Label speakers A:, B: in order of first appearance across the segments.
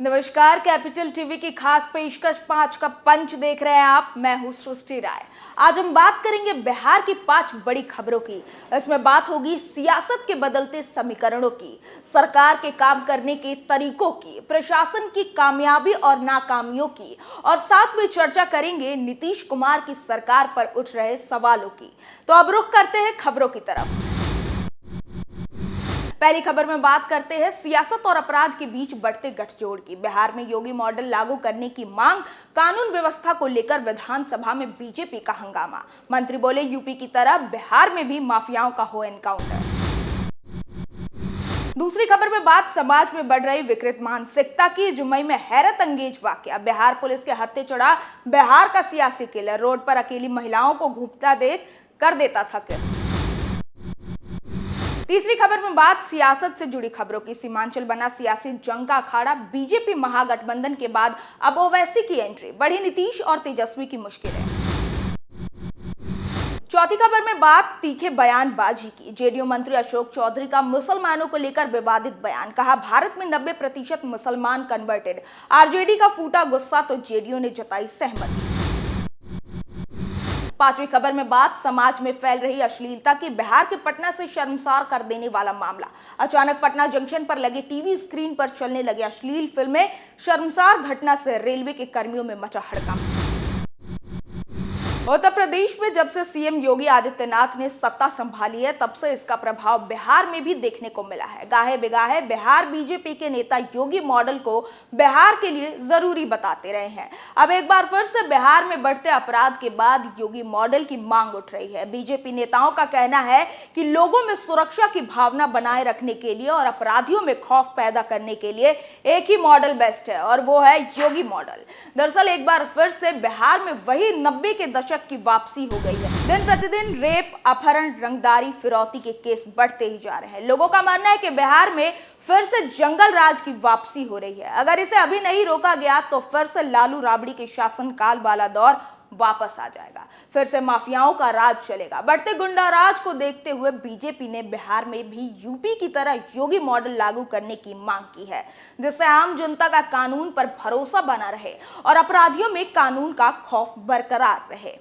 A: नमस्कार, capital TV की खास पेशकश 5 का पंच देख रहे हैं आप। मैं हूं सृष्टि राय। आज हम बात करेंगे बिहार की 5 बड़ी खबरों की। इसमें बात होगी सियासत के बदलते समीकरणों की, सरकार के काम करने के तरीकों की, प्रशासन की कामयाबी और नाकामियों की, और साथ में चर्चा करेंगे नीतीश कुमार की सरकार पर उठ रहे सवालों की। तो अब रुख करते हैं खबरों की तरफ। पहली खबर में बात करते हैं सियासत और अपराध के बीच बढ़ते गठजोड़ की। बिहार में योगी मॉडल लागू करने की मांग, कानून व्यवस्था को लेकर विधानसभा में बीजेपी का हंगामा। मंत्री बोले यूपी की तरह बिहार में भी माफियाओं का हो एनकाउंटर। दूसरी खबर में बात समाज में बढ़ रही विकृत मानसिकता की। जुमई में हैरत अंगेज वाकया, बिहार पुलिस के हत्थे चढ़ा बिहार का सियासी किलर, रोड पर अकेली महिलाओं को घूमता देख कर देता था किस। तीसरी खबर में बात सियासत से जुड़ी खबरों की। सीमांचल बना सियासी जंग का अखाड़ा, बीजेपी महागठबंधन के बाद अब ओवैसी की एंट्री, बढ़ी नीतीश और तेजस्वी की मुश्किलें। चौथी खबर में बात तीखे बयानबाजी की। जेडीयू मंत्री अशोक चौधरी का मुसलमानों को लेकर विवादित बयान, कहा भारत में 90% मुसलमान कन्वर्टेड। आरजेडी का फूटा गुस्सा तो जेडीयू ने जताई सहमति। पांचवी खबर में बात समाज में फैल रही अश्लीलता की। बिहार के पटना से शर्मसार कर देने वाला मामला। अचानक पटना जंक्शन पर लगे टीवी स्क्रीन पर चलने लगे अश्लील फिल्में। शर्मसार घटना से रेलवे के कर्मियों में मचा हड़कंप। उत्तर प्रदेश में जब से सीएम योगी आदित्यनाथ ने सत्ता संभाली है, तब से इसका प्रभाव बिहार में भी देखने को मिला है। गाहे बेगाहे बिहार बीजेपी के नेता योगी मॉडल को बिहार के लिए जरूरी बताते रहे हैं। अब एक बार फिर से बिहार में बढ़ते अपराध के बाद योगी मॉडल की मांग उठ रही है। बीजेपी नेताओं का कहना है कि लोगों में सुरक्षा की भावना बनाए रखने के लिए और अपराधियों में खौफ पैदा करने के लिए एक ही मॉडल बेस्ट है, और वो है योगी मॉडल। दरअसल एक बार फिर से बिहार में वही 90 के दशक की वापसी हो गई है। दिन प्रतिदिन रेप, अपहरण, रंगदारी, फिरौती के केस बढ़ते ही जा रहे हैं। लोगों का मानना है कि बिहार में फिर से जंगल राज की वापसी हो रही है। अगर इसे अभी नहीं रोका गया तो फिर से लालू राबड़ी के शासनकाल वाला दौर वापस आ जाएगा। फिर से माफियाओं का राज चलेगा। बढ़ते गुंडा राज को देखते हुए बीजेपी ने बिहार में भी यूपी की तरह योगी मॉडल लागू करने की मांग की है, जिससे आम जनता का कानून पर भरोसा बना रहे और अपराधियों में कानून का खौफ बरकरार रहे।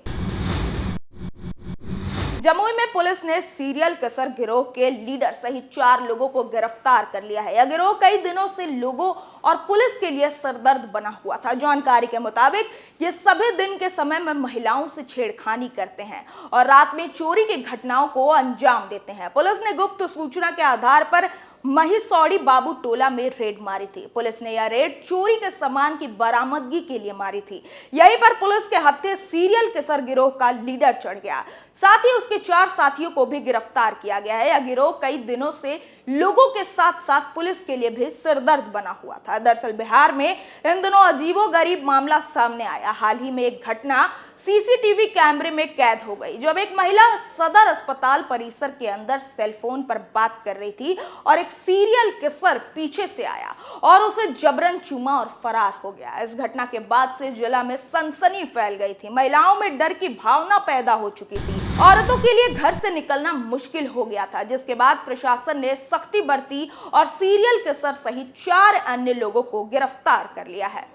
A: जमुई में पुलिस ने सीरियल किसर गिरोह के लीडर सहित 4 लोगों को गिरफ्तार कर लिया है। यह गिरोह कई दिनों से लोगों और पुलिस के लिए सरदर्द बना हुआ था। जानकारी के मुताबिक ये सभी दिन के समय में महिलाओं से छेड़खानी करते हैं और रात में चोरी की घटनाओं को अंजाम देते हैं। पुलिस ने गुप्त सूचना के आधार पर महिसौड़ी बाबू टोला में रेड मारी थी। पुलिस ने यह रेड चोरी के सामान की बरामदगी के लिए मारी थी। यहीं पर पुलिस के हत्थे सीरियल किसर गिरोह का लीडर चढ़ गया। साथ ही उसके 4 साथियों को भी गिरफ्तार किया गया है। यह गिरोह कई दिनों से लोगों के साथ साथ पुलिस के लिए भी सिरदर्द बना हुआ था। दरअसल बिहार में इन दिनों अजीबोगरीब मामला सामने आया। हाल ही में एक घटना सीसीटीवी कैमरे में कैद हो गई, जब एक महिला सदर अस्पताल परिसर के अंदर सेलफोन पर बात कर रही थी और एक सीरियल किसर पीछे से आया और उसे जबरन चूमा और फरार हो गया। इस घटना के बाद से जिला में सनसनी फैल गई थी। महिलाओं में डर की भावना पैदा हो चुकी थी। औरतों के लिए घर से निकलना मुश्किल हो गया था, जिसके बाद प्रशासन ने सख्ती बरती और सीरियल किसर सहित 4 अन्य लोगों को गिरफ्तार कर लिया है।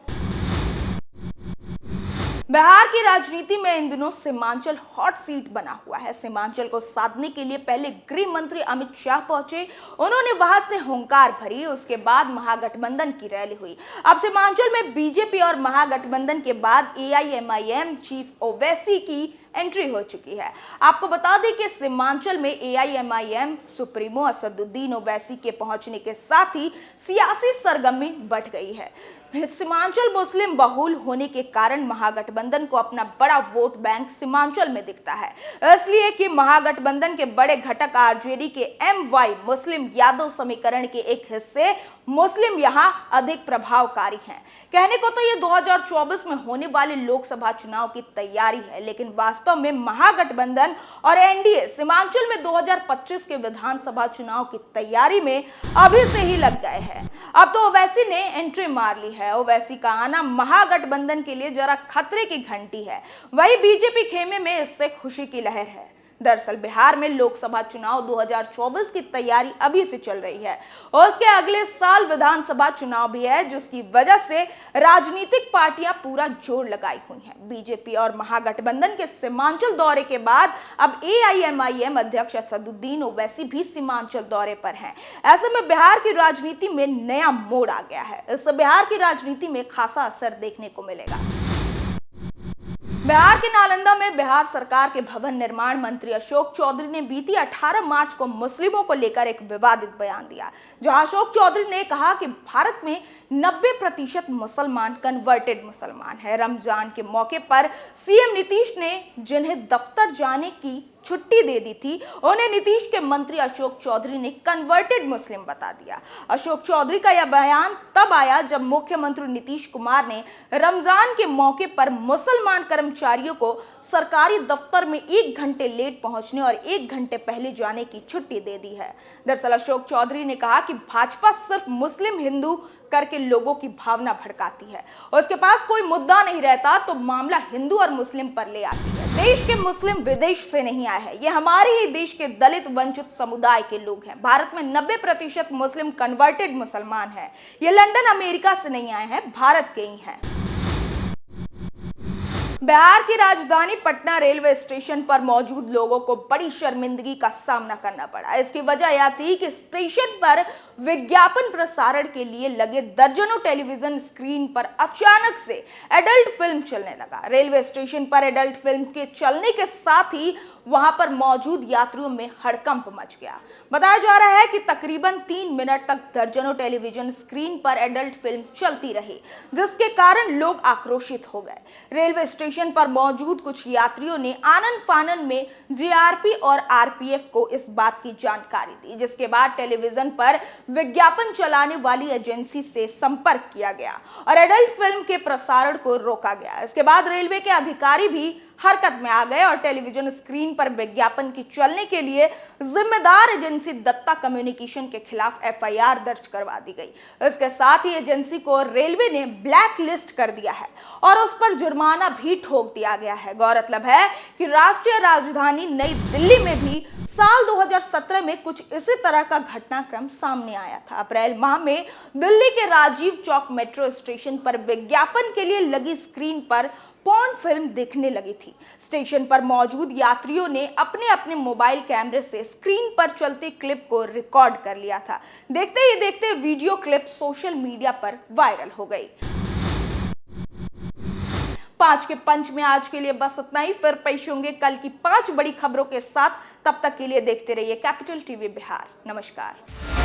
A: बिहार की राजनीति में इन दिनों सीमांचल हॉट सीट बना हुआ है। सीमांचल को साधने के लिए पहले गृह मंत्री अमित शाह पहुंचे, उन्होंने वहां से हुंकार भरी। उसके बाद महागठबंधन की रैली हुई। अब सीमांचल में बीजेपी और महागठबंधन के बाद एआईएमआईएम चीफ ओवैसी की एंट्री हो चुकी है। आपको बता दें कि सीमांचल में एआईएमआईएम सुप्रीमो असदुद्दीन ओवैसी के पहुंचने के साथ ही सियासी सरगर्मी बढ़ गई है। सीमांचल मुस्लिम बहुल होने के कारण महागठबंधन को अपना बड़ा वोट बैंक सीमांचल में दिखता है, इसलिए कि महागठबंधन के बड़े घटक आरजेडी के एमवाई मुस्लिम यादव समीकरण के एक हिस्से मुस्लिम यहां अधिक प्रभावकारी हैं। कहने को तो ये 2024 में होने वाले लोकसभा चुनाव की तैयारी है, लेकिन वास्तव में महागठबंधन और एनडीए सीमांचल में 2025 के विधानसभा चुनाव की तैयारी में अभी से ही लग गए हैं। अब तो ओवैसी ने एंट्री मार ली है। ओवैसी का आना महागठबंधन के लिए जरा खतरे की घंटी है। वही बीजेपी खेमे में इससे खुशी की लहर है। दरअसल बिहार में लोकसभा चुनाव 2024 की तैयारी अभी से चल रही है और उसके अगले साल विधानसभा चुनाव भी है, जिसकी वजह से राजनीतिक पार्टियां पूरा जोर लगाई हुई हैं। बीजेपी और महागठबंधन के सीमांचल दौरे के बाद अब एआईएमआईएम अध्यक्ष असदुद्दीन ओवैसी भी सीमांचल दौरे पर हैं। ऐसे में बिहार की राजनीति में नया मोड़ आ गया है। इससे बिहार की राजनीति में खासा असर देखने को मिलेगा। बिहार के नालंदा में बिहार सरकार के भवन निर्माण मंत्री अशोक चौधरी ने बीती 18 मार्च को मुस्लिमों को लेकर एक विवादित बयान दिया, जहां अशोक चौधरी ने कहा कि भारत में 90% मुसलमान कन्वर्टेड मुसलमान है। रमजान के मौके पर सीएम नीतीश ने जिन्हें दफ्तर जाने की छुट्टी दे दी थी, उन्हें नीतीश के मंत्री अशोक चौधरी ने कन्वर्टेड मुस्लिम बता दिया। अशोक चौधरी का यह बयान तब आया जब मुख्यमंत्री नीतीश कुमार ने रमजान के मौके पर मुसलमान कर्मचारियों को सरकारी दफ्तर में 1 घंटे लेट पहुंचने और 1 घंटे पहले जाने की छुट्टी दे दी है। दरअसल अशोक चौधरी ने कहा कि भाजपा सिर्फ मुस्लिम हिंदू करके लोगों की भावना भड़काती है और उसके पास कोई मुद्दा नहीं रहता तो मामला हिंदू और मुस्लिम पर ले आती है। देश के मुस्लिम विदेश से नहीं आए हैं, ये हमारे ही देश के दलित वंचित समुदाय के लोग हैं। भारत में 90% मुस्लिम कन्वर्टेड मुसलमान हैं। ये लंदन अमेरिका से नहीं आए हैं, भारत के ही हैं। बिहार की राजधानी पटना रेलवे स्टेशन पर मौजूद लोगों को बड़ी शर्मिंदगी का सामना करना पड़ा। इसकी वजह यह थी कि स्टेशन पर विज्ञापन प्रसारण के लिए लगे दर्जनों टेलीविजन स्क्रीन पर अचानक से एडल्ट फिल्म चलने लगा। रेलवे स्टेशन पर एडल्ट फिल्म के चलने के साथ ही वहां पर मौजूद यात्रियों में हड़कंप मच गया। बताया जा रहा है कि तकरीबन 3 मिनट तक दर्जनों टेलीविजन स्क्रीन पर एडल्ट फिल्म चलती रही, जिसके कारण लोग आक्रोशित हो गए। रेलवे स्टेशन पर मौजूद कुछ यात्रियों ने आनन फानन में जीआरपी और आरपीएफ को इस बात की जानकारी दी, जिसके बाद टेलीविजन पर विज्ञापन चलाने वाली एजेंसी से संपर्क किया गया और एडल्ट फिल्म के प्रसारण को रोका गया। इसके बाद रेलवे के अधिकारी भी हरकत में आ गए और टेलीविजन स्क्रीन पर विज्ञापन की चलने के लिए जिम्मेदार एजेंसी दत्ता कम्युनिकेशन के खिलाफ एफआईआर दर्ज करवा दी गई। इसके साथ ही एजेंसी को रेलवे ने ब्लैक लिस्ट कर दिया है और उस पर जुर्माना भी ठोक दिया गया है। गौरतलब है कि राष्ट्रीय राजधानी नई दिल्ली में भी साल 2017 में कुछ इसी तरह का घटनाक्रम सामने आया था। अप्रैल माह में दिल्ली के राजीव चौक मेट्रो स्टेशन पर विज्ञापन के लिए लगी स्क्रीन पर पॉर्न फिल्म देखने लगी थी। स्टेशन पर मौजूद यात्रियों ने अपने अपने मोबाइल कैमरे से स्क्रीन पर चलती क्लिप को रिकॉर्ड कर लिया था। देखते ही देखते वीडियो क्लिप सोशल मीडिया पर वायरल हो गई। 5 के पंच में आज के लिए बस इतना ही। फिर पेश होंगे कल की 5 बड़ी खबरों के साथ। तब तक के लिए देखते रहिए कैपिटल टीवी बिहार। नमस्कार।